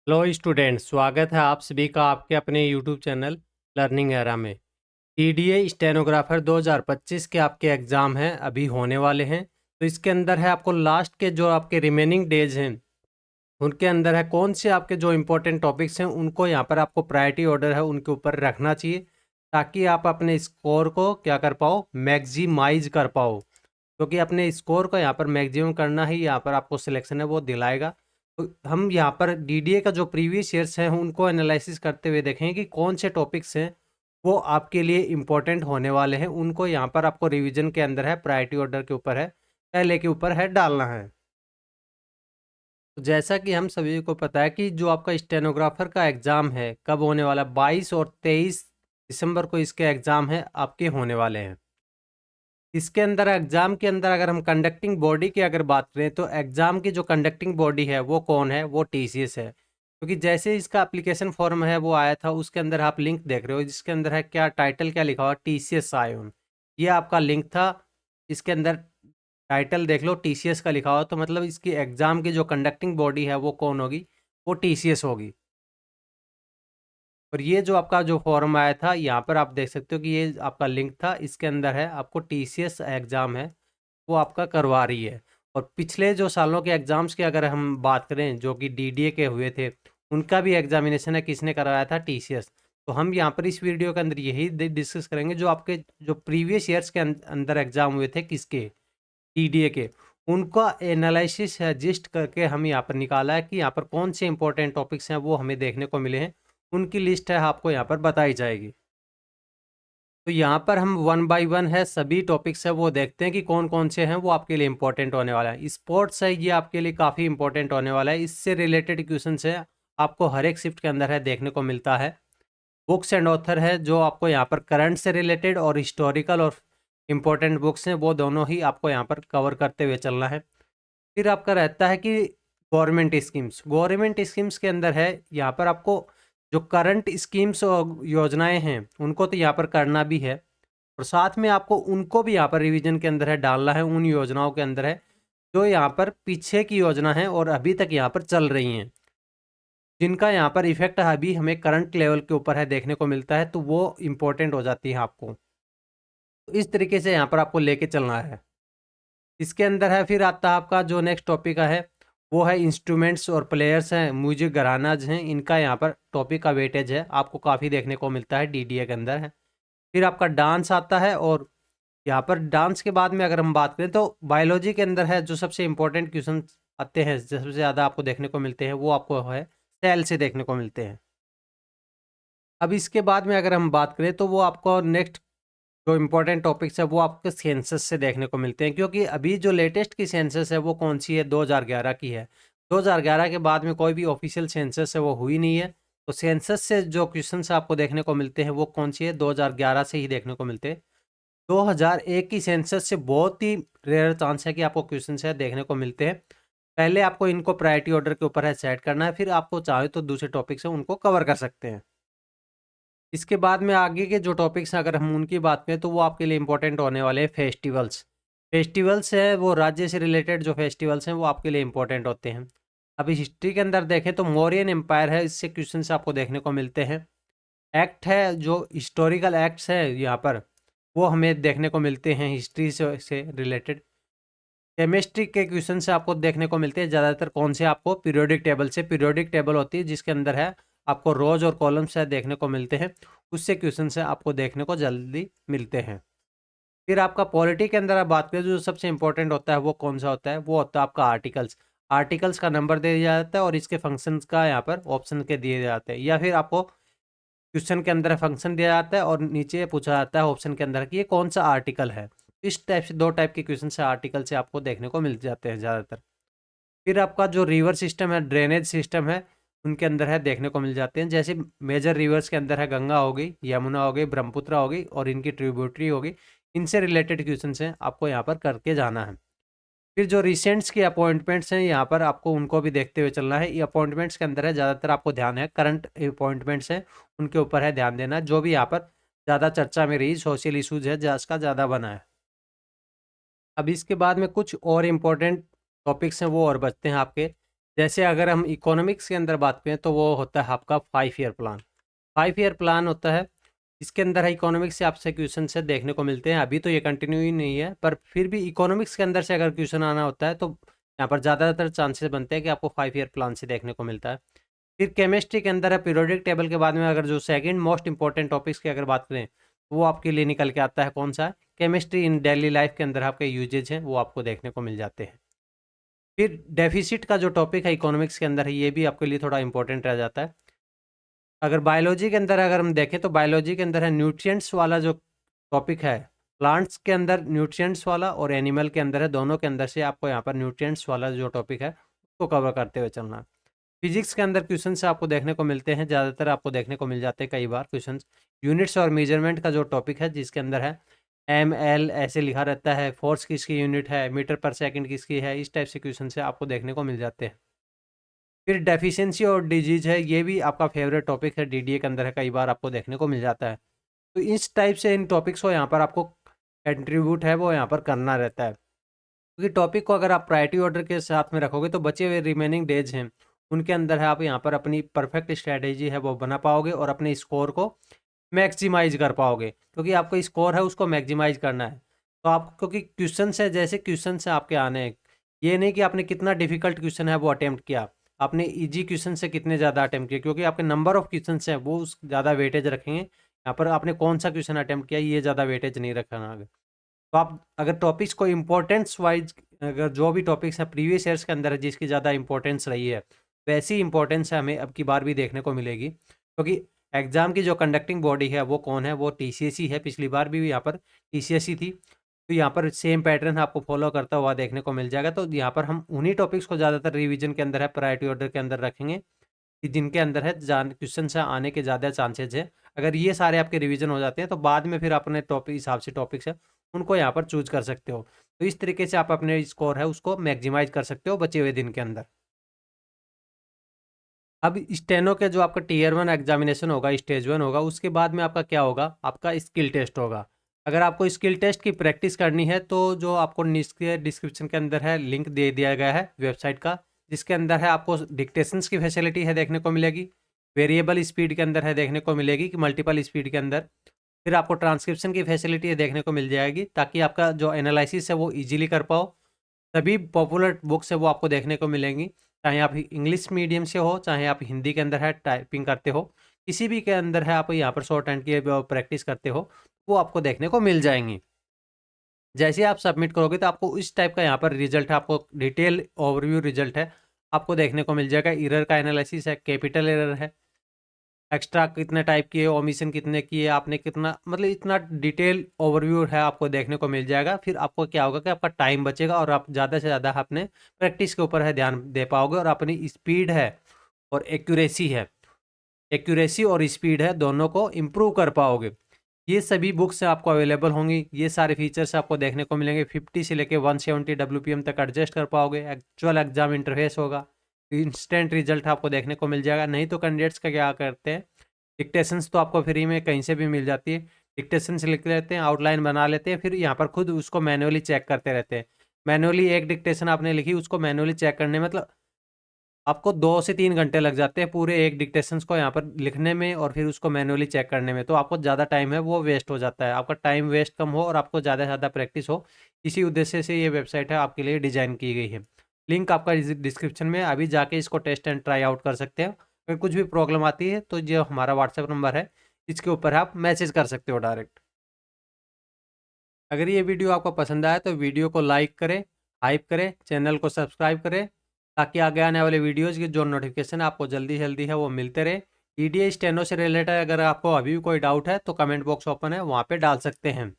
Hello student, स्वागत है आप सभी का आपके अपने यूट्यूब चैनल लर्निंग एरा में। टीडीए स्टेनोग्राफर 2025 के आपके एग्ज़ाम हैं, अभी होने वाले हैं। तो इसके अंदर है आपको लास्ट के जो आपके रिमेनिंग डेज हैं उनके अंदर है कौन से आपके जो इंपॉर्टेंट टॉपिक्स हैं उनको यहाँ पर आपको प्रायोरिटी ऑर्डर है उनके ऊपर रखना चाहिए, ताकि आप अपने स्कोर को क्या कर पाओ, मैक्सिमाइज कर पाओ। क्योंकि अपने स्कोर को यहाँ पर मैक्सिमम करना ही यहाँ पर आपको सिलेक्शन है वो दिलाएगा। तो हम यहाँ पर डीडीए का जो प्रीवियस ईयर्स हैं उनको एनालिसिस करते हुए देखें कि कौन से टॉपिक्स हैं वो आपके लिए इम्पोर्टेंट होने वाले हैं, उनको यहाँ पर आपको रिवीजन के अंदर है प्रायोरिटी ऑर्डर के ऊपर है, पहले के ऊपर है डालना है। तो जैसा कि हम सभी को पता है कि जो आपका स्टेनोग्राफर का एग्ज़ाम है कब होने वाला है, 22 और 23 दिसंबर को इसके एग्ज़ाम है आपके होने वाले हैं। इसके अंदर एग्ज़ाम के अंदर अगर हम कंडक्टिंग बॉडी की अगर बात करें तो एग्ज़ाम की जो कंडक्टिंग बॉडी है वो कौन है, वो टीसीएस है। क्योंकि जैसे इसका एप्लीकेशन फॉर्म है वो आया था, उसके अंदर आप लिंक देख रहे हो जिसके अंदर है क्या टाइटल क्या लिखा हुआ, टीसीएस आयोन। ये आपका लिंक था। इसके अंदर टाइटल देख लो टीसीएस का लिखा हुआ, तो मतलब इसकी एग्ज़ाम की जो कंडक्टिंग बॉडी है वो कौन होगी, वो टीसीएस होगी। और ये जो आपका जो फॉर्म आया था यहाँ पर आप देख सकते हो कि ये आपका लिंक था, इसके अंदर है आपको टीसीएस एग्ज़ाम है वो आपका करवा रही है। और पिछले जो सालों के एग्ज़ाम्स की अगर हम बात करें जो कि डीडीए के हुए थे, उनका भी एग्जामिनेशन है किसने करवाया था, टीसीएस। तो हम यहाँ पर इस वीडियो के अंदर यही डिस्कस करेंगे जो आपके जो प्रीवियस ईयर्स के अंदर एग्ज़ाम हुए थे किसके, डीडीए के, उनका एनालिसिस है जिस्ट करके हम यहाँ पर निकाला है कि यहाँ पर कौन से इंपॉर्टेंट टॉपिक्स हैं वो हमें देखने को मिले हैं, उनकी लिस्ट है आपको यहाँ पर बताई जाएगी। तो यहाँ पर हम वन बाय वन है सभी टॉपिक्स है वो देखते हैं कि कौन कौन से हैं वो आपके लिए इंपॉर्टेंट होने वाला है। स्पोर्ट्स है ये आपके लिए काफ़ी इंपॉर्टेंट होने वाला है, इससे रिलेटेड क्वेश्चन है आपको हर एक शिफ्ट के अंदर है देखने को मिलता है। बुक्स एंड ऑथर है जो आपको यहाँ पर करंट से रिलेटेड और हिस्टोरिकल और इम्पोर्टेंट बुक्स हैं वो दोनों ही आपको यहाँ पर कवर करते हुए चलना है। फिर आपका रहता है कि गवर्नमेंट स्कीम्स के अंदर है यहाँ पर आपको जो करंट स्कीम्स और योजनाएं हैं उनको तो यहाँ पर करना भी है, और साथ में आपको उनको भी यहाँ पर रिवीजन के अंदर है डालना है, उन योजनाओं के अंदर है जो यहाँ पर पीछे की योजना है और अभी तक यहाँ पर चल रही हैं, जिनका यहाँ पर इफेक्ट अभी हमें करंट लेवल के ऊपर है देखने को मिलता है, तो वो इम्पोर्टेंट हो जाती है आपको। तो इस तरीके से यहाँ पर आपको लेके चलना है। इसके अंदर है फिर आता है आपका जो नेक्स्ट टॉपिक का है वो है इंस्ट्रूमेंट्स और प्लेयर्स हैं, म्यूजिक घरानाज हैं, इनका यहाँ पर टॉपिक का वेटेज है आपको काफ़ी देखने को मिलता है डीडीए के अंदर है। फिर आपका डांस आता है, और यहाँ पर डांस के बाद में अगर हम बात करें तो बायोलॉजी के अंदर है जो सबसे इंपॉर्टेंट क्वेश्चन आते हैं, सबसे ज़्यादा आपको देखने को मिलते हैं वो आपको है सेल से देखने को मिलते हैं। अब इसके बाद में अगर हम बात करें तो वो आपको नेक्स्ट जो इम्पोर्टेंट टॉपिक्स है वो आपके सेंसस से देखने को मिलते हैं, क्योंकि अभी जो लेटेस्ट की सेंसस है वो कौन सी है, 2011 की है। 2011 के बाद में कोई भी ऑफिशियल सेंसस है वो हुई नहीं है। तो सेंसस से जो क्वेश्चंस आपको देखने को मिलते हैं वो कौन सी है, 2011 से ही देखने को मिलते हैं। 2001 की सेंसस से बहुत ही रेयर चांस है कि आपको क्वेश्चन है देखने को मिलते हैं। पहले आपको इनको प्रायोरिटी ऑर्डर के ऊपर है सेट करना है, फिर आपको चाहे तो दूसरे टॉपिक्स है उनको कवर कर सकते हैं। इसके बाद में आगे के जो टॉपिक्स हैं अगर हम उनकी बात करें तो वो आपके लिए इंपॉर्टेंट होने वाले हैं फेस्टिवल्स। फेस्टिवल्स है वो राज्य से रिलेटेड जो फेस्टिवल्स हैं वो आपके लिए इंपॉर्टेंट होते हैं। अभी हिस्ट्री के अंदर देखें तो मौर्यन एम्पायर है, इससे क्वेश्चन आपको देखने को मिलते हैं। एक्ट है जो हिस्टोरिकल एक्ट्स है यहाँ पर वो हमें देखने को मिलते हैं हिस्ट्री से रिलेटेड। केमिस्ट्री के क्वेश्चन से आपको देखने को मिलते हैं ज़्यादातर कौन से, आपको पीरियोडिक टेबल से, पीरियोडिक टेबल होती है जिसके अंदर है आपको रोज और कॉलम्स है देखने को मिलते हैं, उससे क्वेश्चन से आपको देखने को जल्दी मिलते हैं। फिर आपका पॉलिटी के अंदर आप बात करें जो सबसे इंपॉर्टेंट होता है वो कौन सा होता है, वो होता है आपका आर्टिकल्स। आर्टिकल्स का नंबर दे दिया जाता है और इसके फंक्शंस का यहाँ पर ऑप्शन के दिए जाते हैं, या फिर आपको क्वेश्चन के अंदर फंक्शन दिया जाता है और नीचे पूछा जाता है ऑप्शन के अंदर कि ये कौन सा आर्टिकल है। इस टाइप से दो टाइप के क्वेश्चन से आर्टिकल से आपको देखने को मिल जाते हैं ज़्यादातर। फिर आपका जो रिवर सिस्टम है, ड्रेनेज सिस्टम है, उनके अंदर है देखने को मिल जाते हैं। जैसे मेजर रिवर्स के अंदर है गंगा हो गई, यमुना हो गई, ब्रह्मपुत्र हो गई और इनकी ट्रिब्यूटरी हो गई, इनसे रिलेटेड क्वेश्चन हैं आपको यहाँ पर करके जाना है। फिर जो रिसेंट्स की अपॉइंटमेंट्स हैं यहाँ पर आपको उनको भी देखते हुए चलना है। ये अपॉइंटमेंट्स के अंदर है ज़्यादातर आपको ध्यान है करंट अपॉइंटमेंट्स हैं उनके ऊपर है ध्यान देना, जो भी यहाँ पर ज़्यादा चर्चा में रही सोशल इशूज़ है जिसका ज़्यादा बना है। अब इसके बाद में कुछ और इम्पोर्टेंट टॉपिक्स हैं वो और बचते हैं आपके, जैसे अगर हम इकोनॉमिक्स के अंदर बात करें तो वो होता है आपका 5 ईयर प्लान। 5 ईयर प्लान होता है, इसके अंदर है इकोनॉमिक्स से आपसे क्वेश्चन से देखने को मिलते हैं। अभी तो ये कंटिन्यू ही नहीं है, पर फिर भी इकोनॉमिक्स के अंदर से अगर क्वेश्चन आना होता है तो यहाँ पर ज़्यादातर चांसेस बनते हैं कि आपको 5 ईयर प्लान से देखने को मिलता है। फिर केमिस्ट्री के अंदर है पीरियोडिक टेबल के बाद में अगर जो सेकंड मोस्ट इंपॉर्टेंट टॉपिक्स की अगर बात करें तो वो आपके लिए निकल के आता है कौन सा, केमिस्ट्री इन डेली लाइफ के अंदर आपके यूजेज हैं वो आपको देखने को मिल जाते हैं। फिर डेफिसिट का जो टॉपिक है इकोनॉमिक्स के अंदर है ये भी आपके लिए थोड़ा इंपॉर्टेंट रह जाता है। अगर बायोलॉजी के अंदर अगर हम देखें तो बायोलॉजी के अंदर है न्यूट्रिएंट्स वाला जो टॉपिक है, प्लांट्स के अंदर न्यूट्रिएंट्स वाला और एनिमल के अंदर है, दोनों के अंदर से आपको यहाँ पर न्यूट्रिएंट्स वाला जो टॉपिक है उसको कवर करते हुए चलना है। फिजिक्स के अंदर क्वेश्चन से आपको देखने को मिलते हैं, ज़्यादातर आपको देखने को मिल जाते हैं कई बार क्वेश्चन। यूनिट्स और मेजरमेंट का जो टॉपिक है जिसके अंदर है एम एल ऐसे लिखा रहता है, फोर्स किसकी यूनिट है, मीटर पर सेकंड किसकी है, इस टाइप से क्वेश्चन से आपको देखने को मिल जाते हैं। फिर डेफिशिएंसी और डिजीज है, ये भी आपका फेवरेट टॉपिक है, डीडीए के अंदर है, कई बार आपको देखने को मिल जाता है। तो इस टाइप से इन टॉपिक्स को यहाँ पर आपको कंट्रीब्यूट है वो यहाँ पर करना रहता है, क्योंकि टॉपिक को अगर आप प्रायोरिटी ऑर्डर के साथ में रखोगे तो बचे हुए रिमेनिंग डेज हैं उनके अंदर है आप यहाँ पर अपनी परफेक्ट स्ट्रैटेजी है वो बना पाओगे और अपने स्कोर को मैक्सिमाइज कर पाओगे, क्योंकि आपको स्कोर है उसको मैक्सिमाइज करना है। तो आप क्योंकि क्वेश्चन है जैसे क्वेश्चन से आपके आने हैं, ये नहीं कि आपने कितना डिफिकल्ट क्वेश्चन है वो अटेम्प्ट किया, आपने इजी क्वेश्चन से कितने ज़्यादा अटेम्प्ट किए, क्योंकि आपके नंबर ऑफ क्वेश्चन हैं वो उस ज़्यादा वेटेज रखेंगे। यहाँ पर आपने कौन सा क्वेश्चन अटेम्प्ट किया ये ज़्यादा वेटेज नहीं रखना आगे। तो आप अगर टॉपिक्स को इम्पोर्टेंस वाइज अगर जो भी टॉपिक्स हैं प्रीवियस ईयर्स के अंदर है जिसकी ज़्यादा इंपॉर्टेंस रही है वैसी इंपॉर्टेंस है हमें अब की बार भी देखने को मिलेगी, क्योंकि एग्ज़ाम की जो कंडक्टिंग बॉडी है वो कौन है, वो टीसीएस ही है। पिछली बार भी यहाँ पर टीसीएस ही थी, तो यहाँ पर सेम पैटर्न आपको फॉलो करता हुआ देखने को मिल जाएगा। तो यहाँ पर हम उन्हीं टॉपिक्स को ज़्यादातर रिवीजन के अंदर है प्रायोरिटी ऑर्डर के अंदर रखेंगे कि जिनके अंदर है क्वेश्चन से आने के ज़्यादा चांसेज है। अगर ये सारे आपके रिवीजन हो जाते हैं तो बाद में फिर अपने टॉपिक हिसाब से टॉपिक्स है उनको यहाँ पर चूज कर सकते हो। तो इस तरीके से आप अपने स्कोर है उसको मैक्सिमाइज कर सकते हो बचे हुए दिन के अंदर। अब स्टेनो के जो आपका टीयर 1 एग्जामिनेशन होगा, स्टेज 1 होगा, उसके बाद में आपका क्या होगा, आपका स्किल टेस्ट होगा। अगर आपको स्किल टेस्ट की प्रैक्टिस करनी है तो जो आपको नीचे डिस्क्रिप्शन के अंदर है लिंक दे दिया गया है वेबसाइट का, जिसके अंदर है आपको डिक्टेशंस की फैसिलिटी है देखने को मिलेगी, वेरिएबल स्पीड के अंदर है देखने को मिलेगी कि मल्टीपल स्पीड के अंदर। फिर आपको ट्रांसक्रिप्शन की फैसिलिटी है देखने को मिल जाएगी ताकि आपका जो एनालिसिस है वो ईजिली कर पाओ। सभी पॉपुलर बुक्स है वो आपको देखने को मिलेंगी, चाहे आप इंग्लिश मीडियम से हो चाहे आप हिंदी के अंदर है टाइपिंग करते हो, किसी भी के अंदर है आप यहाँ पर शॉर्ट हैंड की प्रैक्टिस करते हो वो आपको देखने को मिल जाएंगी। जैसे आप सबमिट करोगे तो आपको इस टाइप का यहाँ पर रिजल्ट है, आपको डिटेल ओवरव्यू रिजल्ट है आपको देखने को मिल जाएगा। एरर का एनालिसिस है, कैपिटल एरर है, एक्स्ट्रा कितने टाइप की है, ओमिशन कितने की है, आपने कितना, मतलब इतना डिटेल ओवरव्यू है आपको देखने को मिल जाएगा। फिर आपको क्या होगा कि आपका टाइम बचेगा और आप ज़्यादा से ज़्यादा अपने प्रैक्टिस के ऊपर है ध्यान दे पाओगे और अपनी स्पीड है और एक्यूरेसी और स्पीड है दोनों को इम्प्रूव कर पाओगे। ये सभी बुक्स आपको अवेलेबल होंगी, ये सारे फीचर्स आपको देखने को मिलेंगे। 50 से लेके 170 WPM तक एडजस्ट कर पाओगे, एक्चुअल एग्जाम इंटरफेस होगा, इंस्टेंट रिजल्ट आपको देखने को मिल जाएगा। नहीं तो कैंडिडेट्स का क्या करते हैं, डिक्टेशंस तो आपको फ्री में कहीं से भी मिल जाती है, डिक्टेशंस लिख लेते हैं, आउटलाइन बना लेते हैं, फिर यहाँ पर खुद उसको मैनुअली चेक करते रहते हैं। मैनुअली एक डिक्टेशन आपने लिखी उसको मैनुअली चेक करने में मतलब आपको 2 से 3 घंटे लग जाते हैं पूरे एक डिक्टेशंस को यहाँ पर लिखने में और फिर उसको मैनुअली चेक करने में, तो आपको ज़्यादा टाइम है वो वेस्ट हो जाता है। आपका टाइम वेस्ट कम हो और आपको ज़्यादा से ज़्यादा प्रैक्टिस हो, इसी उद्देश्य से ये वेबसाइट है आपके लिए डिज़ाइन की गई है। लिंक आपका डिस्क्रिप्शन में, अभी जाके इसको टेस्ट एंड ट्राई आउट कर सकते हैं। अगर कुछ भी प्रॉब्लम आती है तो जो हमारा व्हाट्सएप नंबर है इसके ऊपर आप मैसेज कर सकते हो डायरेक्ट। अगर ये वीडियो आपको पसंद आया तो वीडियो को लाइक करें, हाइप करें, चैनल को सब्सक्राइब करें ताकि आगे आने वाले वीडियोज़ की जो नोटिफिकेशन आपको जल्दी जल्दी है वो मिलते रहे। ईडीए स्टेनो से रिलेटेड अगर आपको अभी भी कोई डाउट है तो कमेंट बॉक्स ओपन है, वहाँ पे डाल सकते हैं।